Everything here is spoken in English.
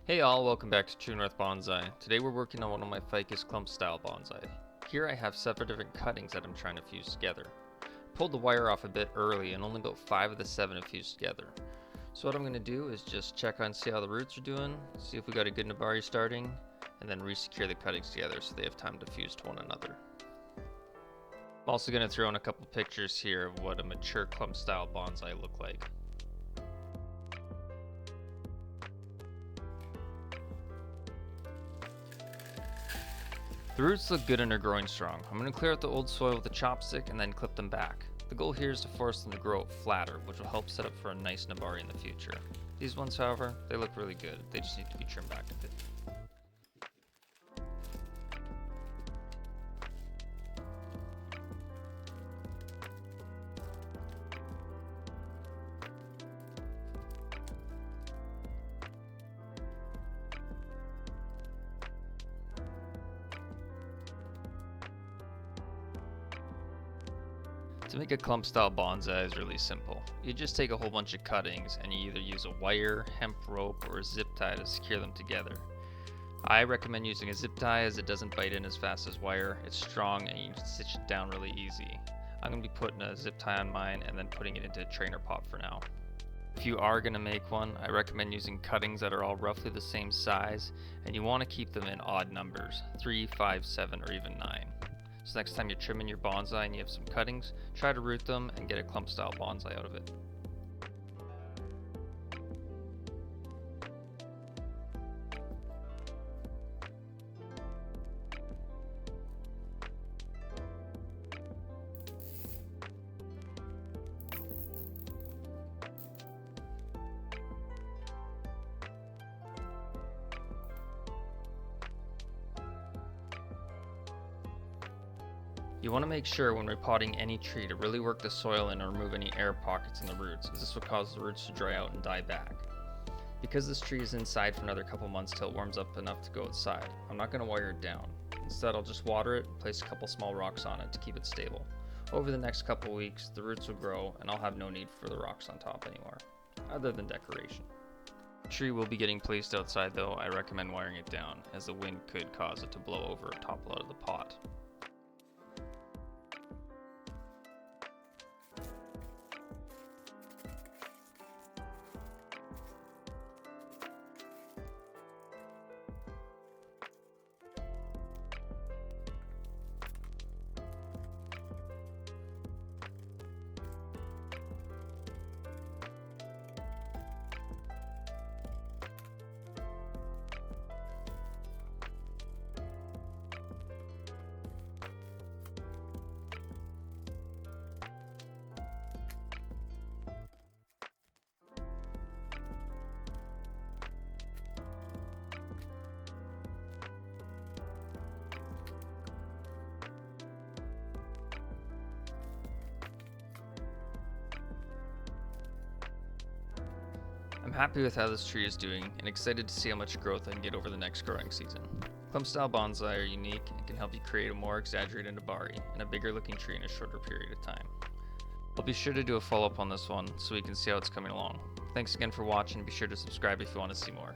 Hey all, welcome back to True North Bonsai. Today we're working on one of my Ficus Clump style bonsai. Here I have 7 different cuttings that I'm trying to fuse together. I pulled the wire off a bit early and only about 5 of the 7 have fused together. So what I'm going to do is just check on see how the roots are doing, see if we got a good nabari starting, and then re-secure the cuttings together so they have time to fuse to one another. I'm also going to throw in a couple pictures here of what a mature clump style bonsai look like. The roots look good and are growing strong. I'm going to clear out the old soil with a chopstick and then clip them back. The goal here is to force them to grow out flatter, which will help set up for a nice nabari in the future. These ones, however, they look really good. They just need to be trimmed back a bit. To make a clump style bonsai is really simple. You just take a whole bunch of cuttings and you either use a wire, hemp rope, or a zip tie to secure them together. I recommend using a zip tie as it doesn't bite in as fast as wire. It's strong and you can stitch it down really easy. I'm going to be putting a zip tie on mine and then putting it into a trainer pot for now. If you are going to make one, I recommend using cuttings that are all roughly the same size, and you want to keep them in odd numbers, 3, 5, 7, or even 9. So next time you're trimming your bonsai and you have some cuttings, try to root them and get a clump style bonsai out of it. You want to make sure when repotting any tree to really work the soil in and remove any air pockets in the roots, as this will cause the roots to dry out and die back. Because this tree is inside for another couple months till it warms up enough to go outside, I'm not going to wire it down. Instead, I'll just water it and place a couple small rocks on it to keep it stable. Over the next couple weeks, the roots will grow and I'll have no need for the rocks on top anymore, other than decoration. The tree will be getting placed outside though. I recommend wiring it down, as the wind could cause it to blow over or topple out of the pot. I'm happy with how this tree is doing and excited to see how much growth I can get over the next growing season. Clump style bonsai are unique and can help you create a more exaggerated nabari and a bigger looking tree in a shorter period of time. I'll be sure to do a follow up on this one so we can see how it's coming along. Thanks again for watching, be sure to subscribe if you want to see more.